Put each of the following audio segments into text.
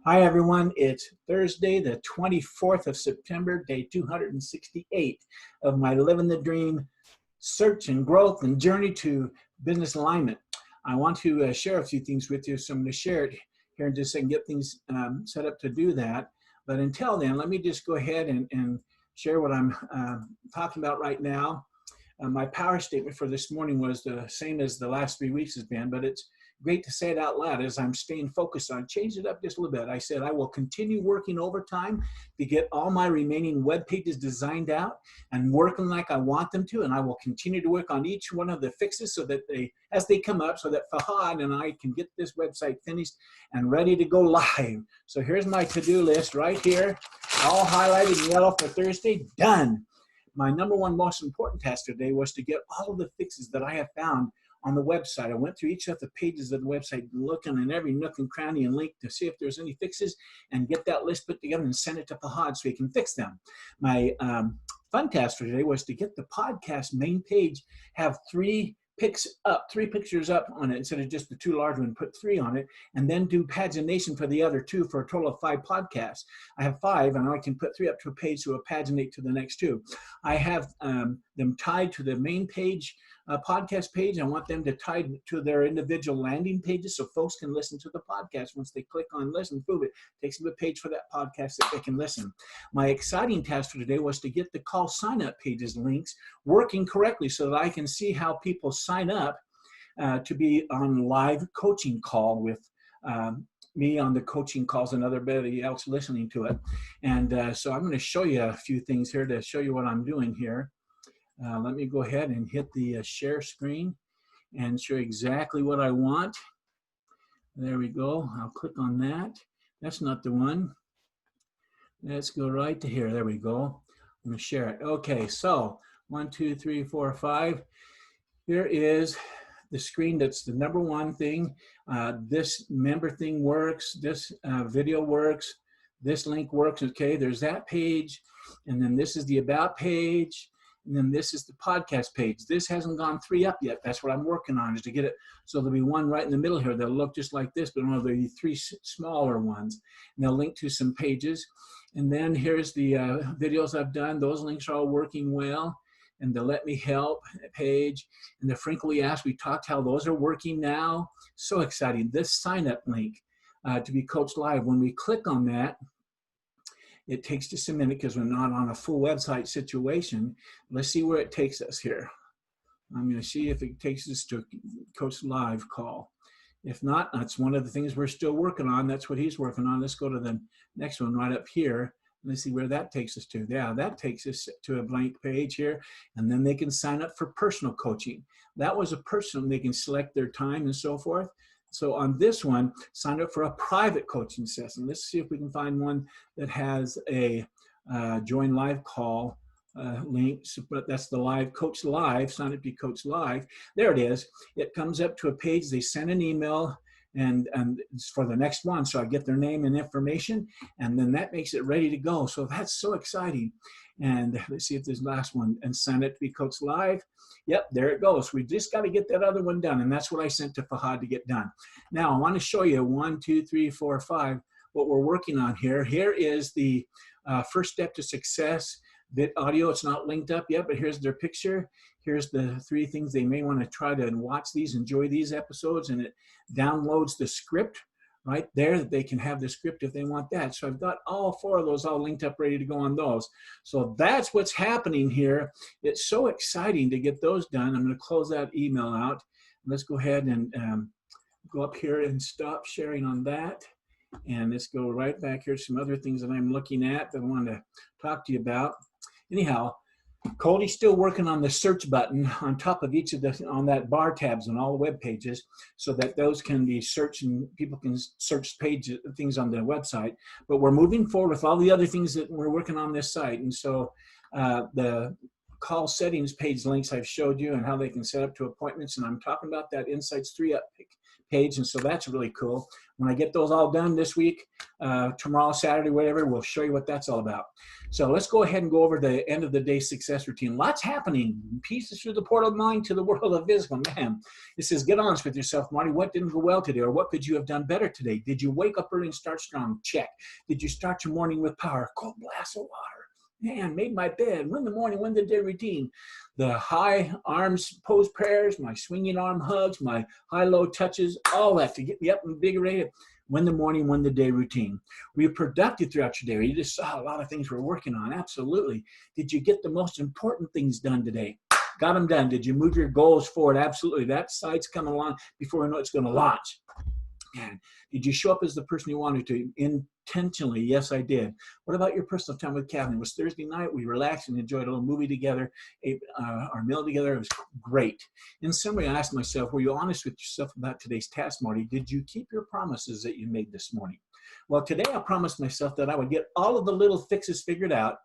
Hi, everyone. It's Thursday, the 24th of September, day 268 of my Living the Dream search and growth and journey to business alignment. I want to share a few things with you, so I'm going to share it here in just a second, get things set up to do that. But until then, let me just go ahead and share what I'm talking about right now. My power statement for this morning was the same as the last 3 weeks has been, but it's great to say it out loud as I'm staying focused on. Change it up just a little bit. I said, I will continue working overtime to get all my remaining web pages designed out and working like I want them to. And I will continue to work on each one of the fixes so that as they come up, so that Fahad and I can get this website finished and ready to go live. So here's my to-do list right here, all highlighted in yellow for Thursday, done. My number one most important task today was to get all of the fixes that I have found on the website. I went through each of the pages of the website, looking in every nook and cranny and link to see if there's any fixes and get that list put together and send it to Fahad so he can fix them. My fun task for today was to get the podcast main page, have three pictures up on it instead of just the two large ones, put 3 on it, and then do pagination for the other 2 for a total of 5 podcasts. I have 5, and I can put 3 up to a page so it'll paginate to the next 2. I have them tied to the main page, podcast page. I want them to tie to their individual landing pages so folks can listen to the podcast. Once they click on listen, boom, it takes them to a page for that podcast that they can listen. My exciting task for today was to get the call sign up pages links working correctly so that I can see how people sign up to be on live coaching call with me on the coaching calls and everybody else listening to it. And so I'm going to show you a few things here to show you what I'm doing here. Let me go ahead and hit the share screen and show exactly what I want. There we go. I'll click on that. That's not the one. Let's go right to here. There we go. I'm going to share it. Okay, so 1, 2, 3, 4, 5. Here is the screen. That's the number one thing. This member thing works. This video works. This link works. Okay, there's that page. And then this is the about page. And then this is the podcast page. This hasn't gone 3 up yet. That's what I'm working on, is to get it. So there'll be one right in the middle here that'll look just like this, but there'll be 3 smaller ones. And they'll link to some pages. And then here's the videos I've done. Those links are all working well. And the Let Me Help page and the Frequently Asked, we talked how those are working now. So exciting. This sign up link to be coached live, when we click on that, it takes just a minute because we're not on a full website situation. Let's see where it takes us here. I'm going to see if it takes us to Coach Live call. If not, that's one of the things we're still working on. That's what he's working on. Let's go to the next one right up here. Let's see where that takes us to. Yeah, that takes us to a blank page here. And then they can sign up for personal coaching. That was a personal, they can select their time and so forth. So on this one, sign up for a private coaching session. Let's see if we can find one that has a join live call link, but that's the live Coach Live. Sign up to Coach Live. There it is. It comes up to a page. They send an email and it's for the next one. So I get their name and information, and then that makes it ready to go. So that's so exciting. And let's see if this last one, and sign up to be Coach Live. Yep, there it goes. We just got to get that other one done. And that's what I sent to Fahad to get done. Now I want to show you 1, 2, 3, 4, 5, what we're working on here. Here is the first step to success. Bit audio, it's not linked up yet, but here's their picture. Here's the 3 things they may want to try to watch these, enjoy these episodes, and it downloads the script right there that they can have the script if they want that. So I've got all 4 of those all linked up, ready to go on those. So that's what's happening here. It's so exciting to get those done. I'm going to close that email out. Let's go ahead and go up here and stop sharing on that. And let's go right back here to some other things that I'm looking at that I want to talk to you about. Anyhow, Cody's still working on the search button on top of each of the, on that bar tabs on all the web pages, so that those can be searched and people can search pages, things on the website. But we're moving forward with all the other things that we're working on this site. And so the call settings page links I've showed you and how they can set up to appointments. And I'm talking about that Insights 3 up page. And so that's really cool. When I get those all done this week, tomorrow, Saturday, whatever, we'll show you what that's all about. So let's go ahead and go over the end of the day success routine. Lots happening. Pieces through the portal of mind to the world of physical. Man, it says, get honest with yourself, Marty. What didn't go well today? Or what could you have done better today? Did you wake up early and start strong? Check. Did you start your morning with power? Cold glass of water. Man, made my bed. Win the morning, win the day routine. The high arms pose prayers, my swinging arm hugs, my high-low touches, all that to get me up and invigorated. Win the morning, win the day routine. Were you productive throughout your day? You just saw a lot of things we're working on. Absolutely. Did you get the most important things done today? Got them done. Did you move your goals forward? Absolutely. That site's coming along before we know it's going to launch. Man, did you show up as the person you wanted to intentionally? Yes, I did. What about your personal time with Kathy? It was Thursday night. We relaxed and enjoyed a little movie together, ate our meal together. It was great. In summary, I asked myself, were you honest with yourself about today's task, Marty? Did you keep your promises that you made this morning? Well, today I promised myself that I would get all of the little fixes figured out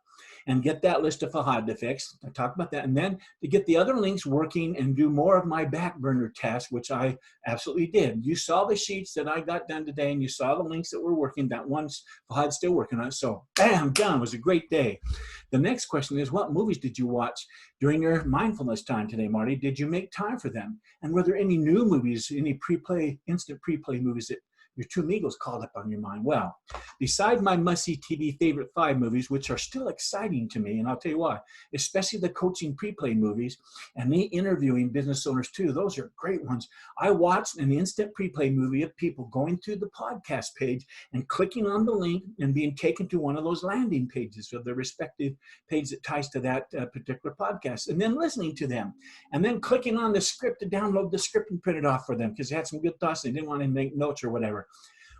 and get that list of Fahad to fix. I talked about that. And then to get the other links working and do more of my back burner tasks, which I absolutely did. You saw the sheets that I got done today, and you saw the links that were working. That one's Fahad's still working on it. So bam, done. It was a great day. The next question is, what movies did you watch during your mindfulness time today, Marty? Did you make time for them? And were there any new movies, any pre-play, instant pre-play movies that your two amigos called up on your mind? Well, beside my must-see TV favorite 5 movies, which are still exciting to me, and I'll tell you why, especially the coaching pre-play movies and me interviewing business owners too, those are great ones. I watched an instant pre-play movie of people going through the podcast page and clicking on the link and being taken to one of those landing pages of the respective page that ties to that particular podcast, and then listening to them, and then clicking on the script to download the script and print it off for them because they had some good thoughts. They didn't want to make notes or whatever.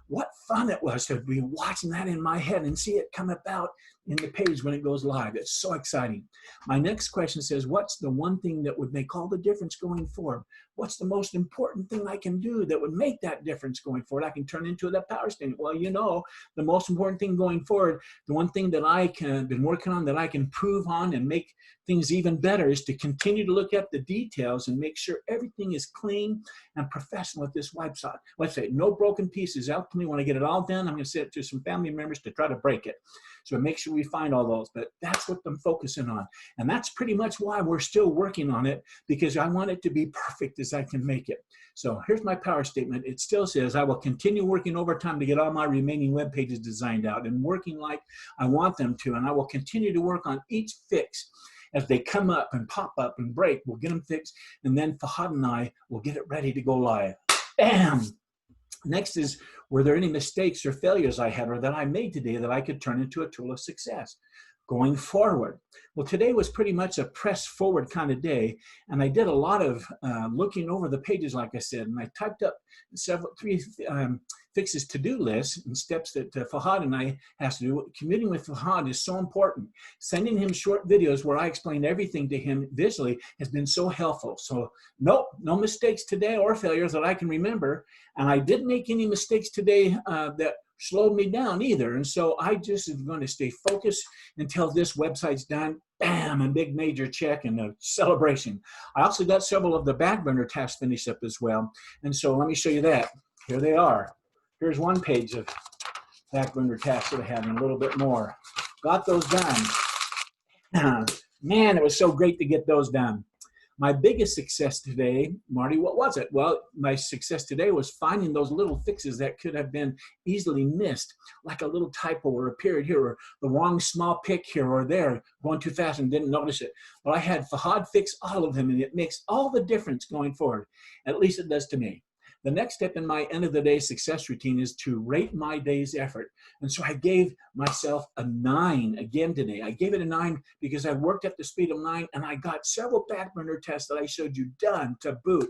What fun it was to be watching that in my head and see it come about in the page when it goes live. It's so exciting. My next question says, what's the one thing that would make all the difference going forward? What's the most important thing I can do that would make that difference going forward? I can turn into that power statement. Well, you know, the most important thing going forward, the one thing that I can been working on that I can improve on and make things even better is to continue to look at the details and make sure everything is clean and professional at this website. No broken pieces. Ultimately, when I get it all done, I'm going to send it to some family members to try to break it. So make sure we find all those. But that's what I'm focusing on. And that's pretty much why we're still working on it, because I want it to be perfect as I can make it. So here's my power statement. It still says, I will continue working overtime to get all my remaining web pages designed out and working like I want them to. And I will continue to work on each fix as they come up and pop up and break. We'll get them fixed. And then Fahad and I will get it ready to go live. Bam! Next is, were there any mistakes or failures I had or that I made today that I could turn into a tool of success going forward? Well, today was pretty much a press forward kind of day, and I did a lot of looking over the pages, like I said, and I typed up three fixes to-do lists and steps that Fahad and I have to do. Commuting with Fahad is so important. Sending him short videos where I explain everything to him visually has been so helpful. So no mistakes today or failures that I can remember. And I didn't make any mistakes today that slowed me down either. And so I just am going to stay focused until this website's done. Bam, a big major check and a celebration. I also got several of the back burner tasks finished up as well. And so let me show you that. Here they are. Here's one page of back burner tasks that I had and a little bit more. Got those done. Man, it was so great to get those done. My biggest success today, Marty, what was it? Well, my success today was finding those little fixes that could have been easily missed, like a little typo or a period here or the wrong small pick here or there, going too fast and didn't notice it. But I had Fahad fix all of them, and it makes all the difference going forward. At least it does to me. The next step in my end of the day success routine is to rate my day's effort. And so I gave myself a 9 again today. I gave it a 9 because I worked at the speed of 9 and I got several back burner tests that I showed you done to boot.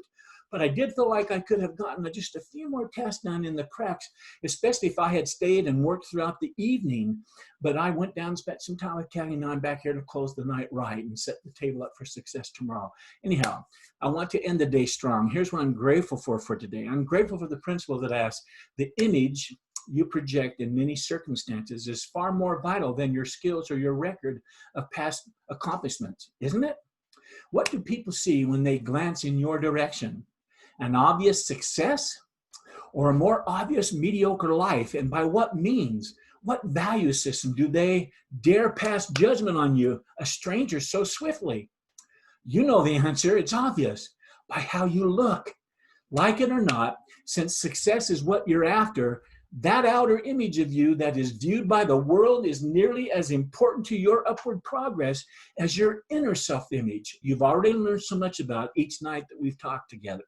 But I did feel like I could have gotten just a few more tests done in the cracks, especially if I had stayed and worked throughout the evening. But I went down and spent some time with Kathy, and I'm back here to close the night right and set the table up for success tomorrow. Anyhow, I want to end the day strong. Here's what I'm grateful for today. I'm grateful for the principle that asks, the image you project in many circumstances is far more vital than your skills or your record of past accomplishments, isn't it? What do people see when they glance in your direction? An obvious success? or a more obvious mediocre life? And by what means? What value system do they dare pass judgment on you, a stranger, so swiftly? You know the answer. It's obvious. By how you look. Like it or not, since success is what you're after, that outer image of you that is viewed by the world is nearly as important to your upward progress as your inner self-image you've already learned so much about each night that we've talked together.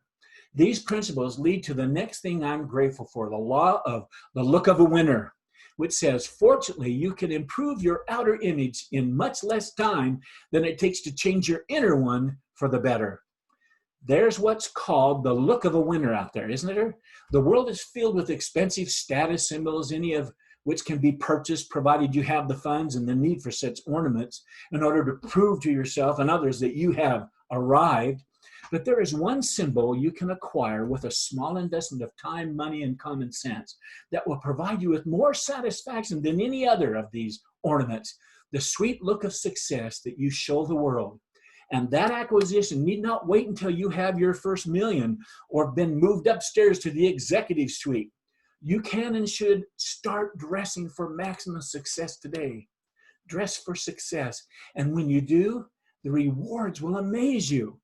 These principles lead to the next thing I'm grateful for, the law of the look of a winner, which says, fortunately, you can improve your outer image in much less time than it takes to change your inner one for the better. There's what's called the look of a winner out there, isn't it? The world is filled with expensive status symbols, any of which can be purchased provided you have the funds and the need for such ornaments in order to prove to yourself and others that you have arrived. But there is one symbol you can acquire with a small investment of time, money, and common sense that will provide you with more satisfaction than any other of these ornaments, the sweet look of success that you show the world. And that acquisition need not wait until you have your first million or been moved upstairs to the executive suite. You can and should start dressing for maximum success today. Dress for success. And when you do, the rewards will amaze you.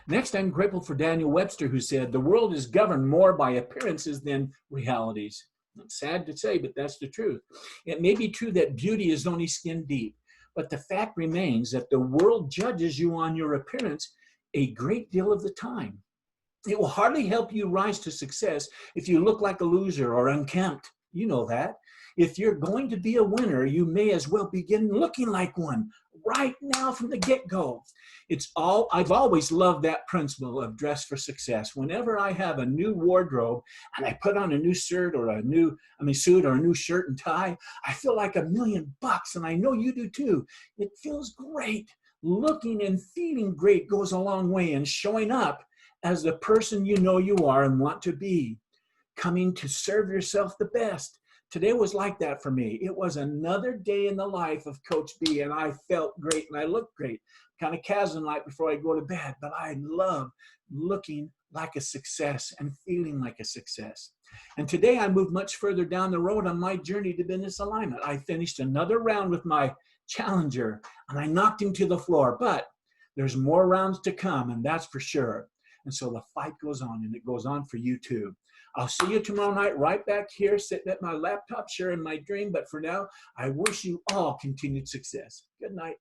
Next, I'm grateful for Daniel Webster, who said, the world is governed more by appearances than realities. It's sad to say, but that's the truth. It may be true that beauty is only skin deep, but the fact remains that the world judges you on your appearance a great deal of the time. It will hardly help you rise to success if you look like a loser or unkempt. You know that. If you're going to be a winner, you may as well begin looking like one right now from the get-go. I've always loved that principle of dress for success. Whenever I have a new wardrobe and I put on a new suit or a new shirt and tie, I feel like $1,000,000, and I know you do too. It feels great. Looking and feeling great goes a long way in showing up as the person you know you are and want to be, coming to serve yourself the best. Today was like that for me. It was another day in the life of Coach B, and I felt great and I looked great. Kind of Kazan-like before I go to bed, but I love looking like a success and feeling like a success. And today I moved much further down the road on my journey to business alignment. I finished another round with my challenger and I knocked him to the floor, but there's more rounds to come, and that's for sure. And so the fight goes on, and it goes on for you too. I'll see you tomorrow night right back here, sitting at my laptop, sharing my dream. But for now, I wish you all continued success. Good night.